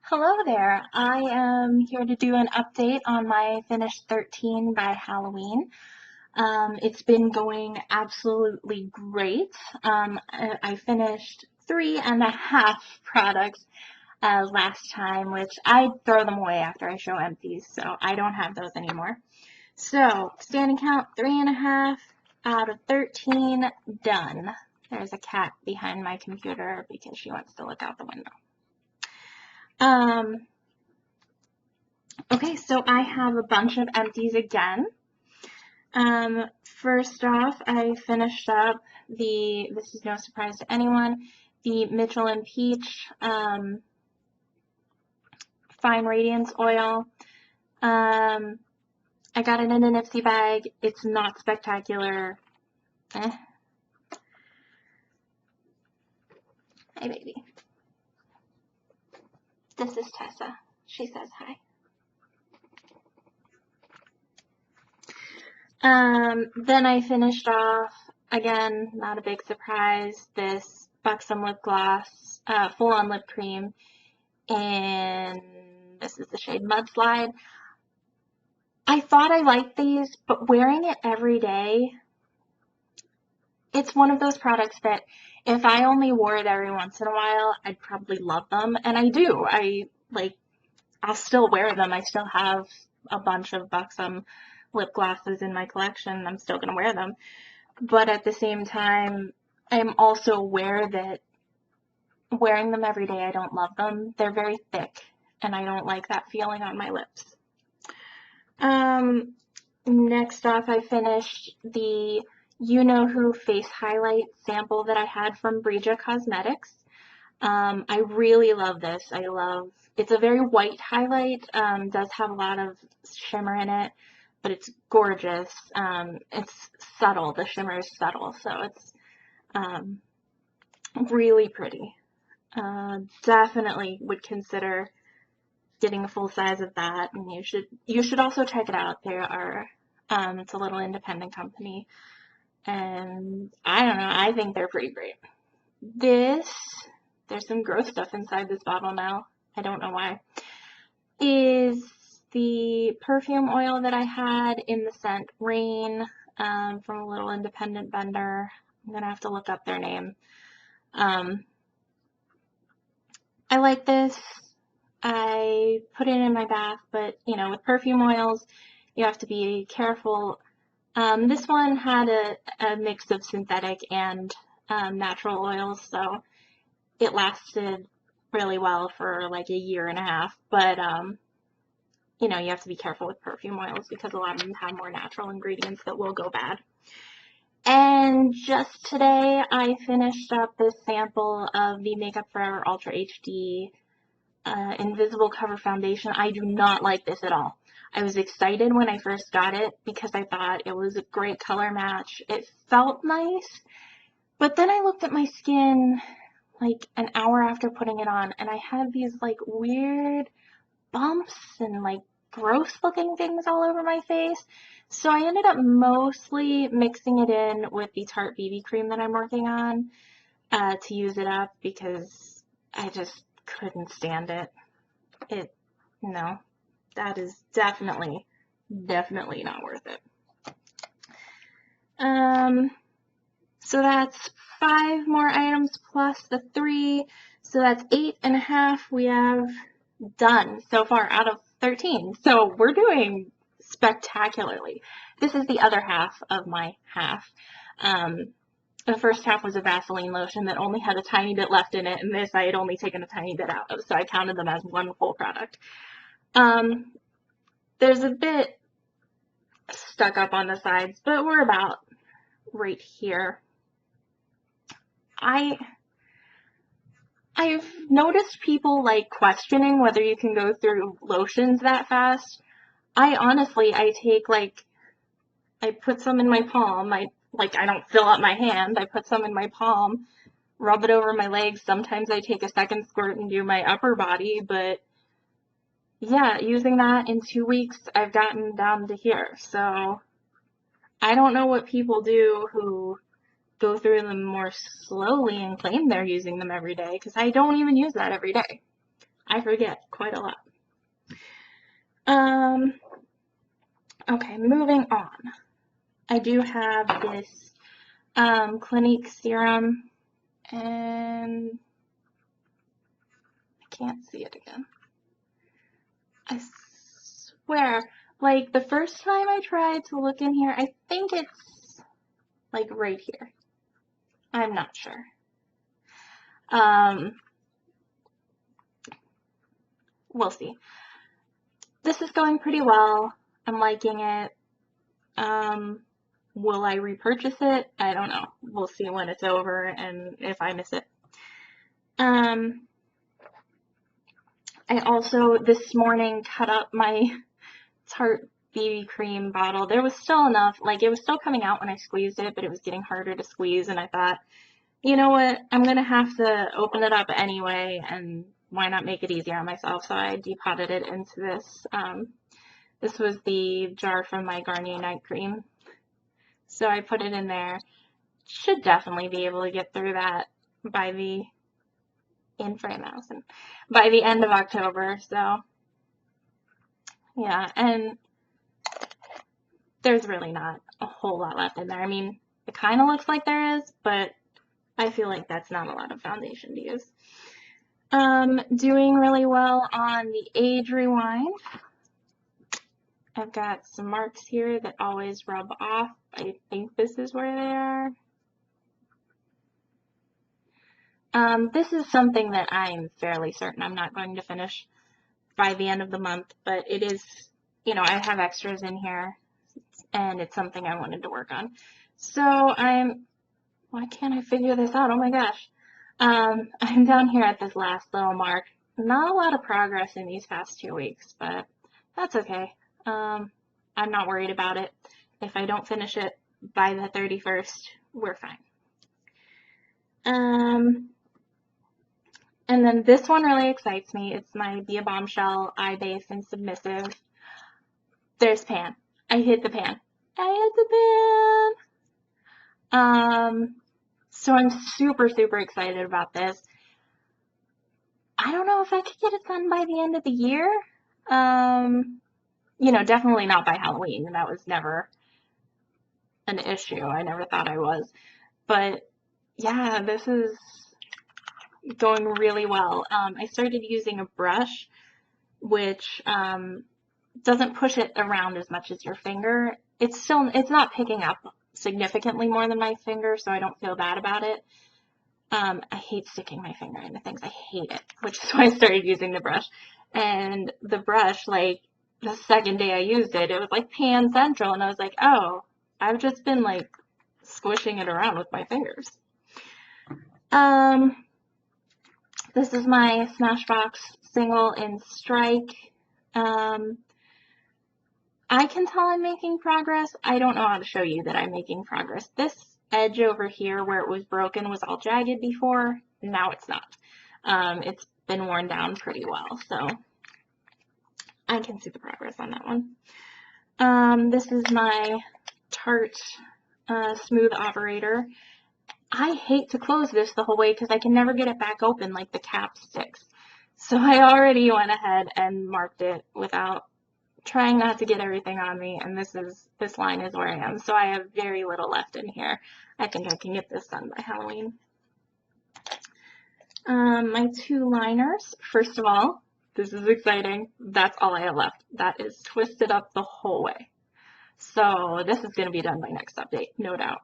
Hello there. I am here to do an update on my finished 13 by Halloween. It's been going absolutely great. I finished 3.5 products last time, which I throw them away after I show empties, so I don't have those anymore. So, standing count 3.5 out of 13 done. There's a cat behind my computer because she wants to look out the window. Okay, so I have a bunch of empties again. First off, I finished up this is no surprise to anyone, the Mitchell and Peach Fine Radiance Oil. I got it in a Nipsey bag. It's not spectacular. Hi, baby. This is Tessa. She says hi. Then I finished off, again, not a big surprise, this Buxom lip gloss, full-on lip cream, and this is the shade Mudslide. I thought I liked these, but wearing it every day, it's one of those products that if I only wore it every once in a while, I'd probably love them, and I do. I'll still wear them. I still have a bunch of Buxom lip glosses in my collection. I'm still going to wear them. But at the same time, I'm also aware that wearing them every day, I don't love them. They're very thick, and I don't like that feeling on my lips. Next off, I finished the You Know Who face highlight sample that I had from Brija Cosmetics. I really love this. It's a very white highlight, does have a lot of shimmer in it, but it's gorgeous. It's subtle. The shimmer is subtle, so it's really pretty. Definitely would consider getting a full size of that, and you should also check it out. It's a little independent company, and I don't know, I think they're pretty great. There's some gross stuff inside this bottle now. I don't know why. Is the perfume oil that I had in the scent Rain, from a little independent vendor. I'm gonna have to look up their name. I like this. I put it in my bath, but with perfume oils, you have to be careful. This one had a mix of synthetic and natural oils, so it lasted really well for like 1.5 years, but you have to be careful with perfume oils because a lot of them have more natural ingredients that will go bad. And just today, I finished up this sample of the Makeup Forever Ultra HD Invisible Cover Foundation. I do not like this at all. I was excited when I first got it because I thought it was a great color match. It felt nice, but then I looked at my skin like an hour after putting it on, and I had these like weird bumps and like gross looking things all over my face. So I ended up mostly mixing it in with the Tarte BB cream that I'm working on to use it up because I just couldn't stand it. No, that is definitely not worth it. So that's 5 more items plus the 3, so that's 8.5 we have done so far out of 13. So we're doing spectacularly. This is the other half of my half. The first half was a Vaseline lotion that only had a tiny bit left in it, and this I had only taken a tiny bit out of, so I counted them as one full product. There's a bit stuck up on the sides, but we're about right here. I've noticed people like questioning whether you can go through lotions that fast. I put some in my palm. I don't fill up my hand. I put some in my palm, rub it over my legs. Sometimes I take a second squirt and do my upper body, but yeah, using that in 2 weeks, I've gotten down to here. So I don't know what people do who go through them more slowly and claim they're using them every day, because I don't even use that every day. I forget quite a lot. Okay, moving on. I do have this Clinique serum, and I can't see it again. I swear, like the first time I tried to look in here, I think it's like right here. I'm not sure. We'll see. This is going pretty well. I'm liking it. Will I repurchase it? I don't know. We'll see when it's over and if I miss it. I also this morning cut up my Tarte BB cream bottle. There was still enough, like it was still coming out when I squeezed it, but it was getting harder to squeeze, and I thought, you know what, I'm gonna have to open it up anyway, and why not make it easier on myself? So I depotted it into this. This was the jar from my Garnier night cream. So I put it in there. Should definitely be able to get through that by the by the end of October. So yeah, and there's really not a whole lot left in there. I mean, it kind of looks like there is, but I feel like that's not a lot of foundation to use. Doing really well on the age rewind. I've got some marks here that always rub off. I think this is where they are. This is something that I'm fairly certain I'm not going to finish by the end of the month, but it is, you know, I have extras in here, and it's something I wanted to work on. So why can't I figure this out? Oh my gosh. I'm down here at this last little mark. Not a lot of progress in these past 2 weeks, but that's okay. I'm not worried about it. If I don't finish it by the 31st, we're fine. And then this one really excites me. It's my Be a Bombshell Eye Base and Submissive. There's pan. I hit the pan. I hit the pan. So I'm super, super excited about this. I don't know if I could get it done by the end of the year. You know, definitely not by Halloween. That was never an issue. I never thought I was. But yeah, this is going really well. I started using a brush, which doesn't push it around as much as your finger. It's not picking up significantly more than my finger, so I don't feel bad about it. I hate sticking my finger into things. I hate it, which is why I started using the brush. And the brush, like, the second day I used it, it was like pan central, and I was like, oh, I've just been, like, squishing it around with my fingers. This is my Smashbox single in Strike. I can tell I'm making progress. I don't know how to show you that I'm making progress. This edge over here where it was broken was all jagged before. Now it's not. It's been worn down pretty well, so I can see the progress on that one. This is my Tarte Smooth Operator. I hate to close this the whole way because I can never get it back open like the cap sticks. So I already went ahead and marked it without trying not to get everything on me, and this line is where I am. So I have very little left in here. I think I can get this done by Halloween. My 2 liners, first of all, this is exciting. That's all I have left. That is twisted up the whole way. So this is going to be done by next update, no doubt.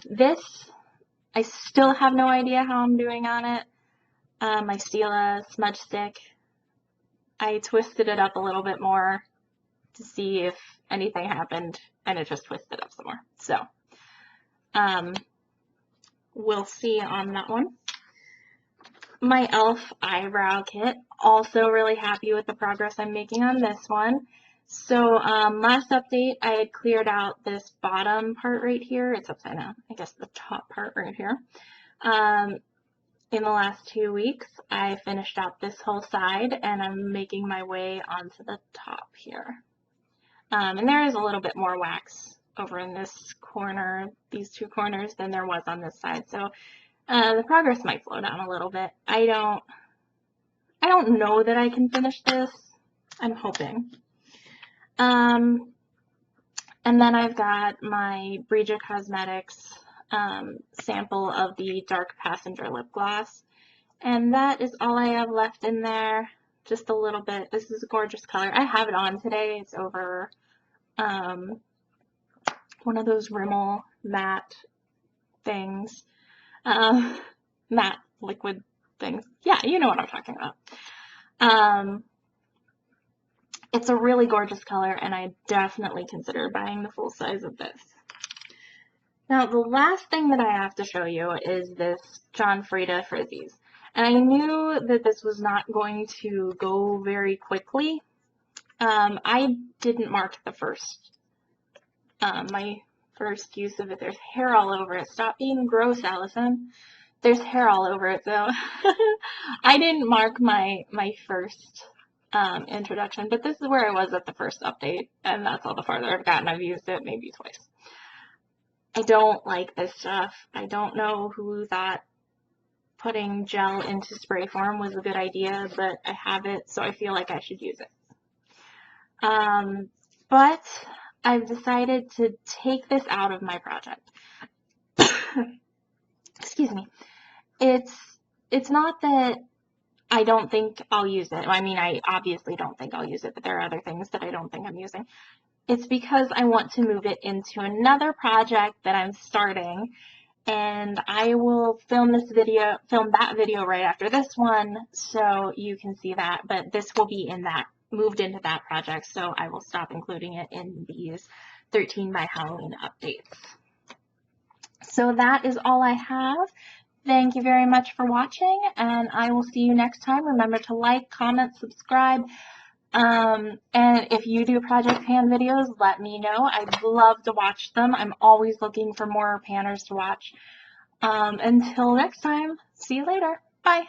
This, I still have no idea how I'm doing on it. My Stila smudge stick, I twisted it up a little bit more to see if anything happened, and it just twisted up some more. So, we'll see on that one. My e.l.f. eyebrow kit, also really happy with the progress I'm making on this one. So last update, I had cleared out this bottom part right here. It's upside down, I guess the top part right here. In the last 2 weeks, I finished out this whole side, and I'm making my way onto the top here. And there is a little bit more wax over in this corner, these 2 corners, than there was on this side. So The progress might slow down a little bit. I don't know that I can finish this. I'm hoping. And then I've got my Brija Cosmetics sample of the Dark Passenger Lip Gloss. And that is all I have left in there. Just a little bit. This is a gorgeous color. I have it on today. It's over one of those Rimmel matte things. Matte liquid things. Yeah, you know what I'm talking about. It's a really gorgeous color, and I definitely consider buying the full size of this. Now, the last thing that I have to show you is this John Frieda Frizzies. And I knew that this was not going to go very quickly. I didn't mark the first, my first use of it. There's hair all over it. Stop being gross, Allison. There's hair all over it, so I didn't mark my first introduction, but this is where I was at the first update, and that's all the farther I've gotten. I've used it maybe twice. I don't like this stuff. I don't know who thought putting gel into spray form was a good idea, but I have it, so I feel like I should use it. But I've decided to take this out of my project. Excuse me. It's not that I don't think I'll use it. I mean, I obviously don't think I'll use it, but there are other things that I don't think I'm using. It's because I want to move it into another project that I'm starting, and I will film that video right after this one, so you can see that, but this will be moved into that project, so I will stop including it in these 13 by Halloween updates. So that is all I have. Thank you very much for watching, and I will see you next time. Remember to like, comment, subscribe, and if you do project pan videos, let me know. I'd love to watch them. I'm always looking for more panners to watch. Until next time, see you later. Bye.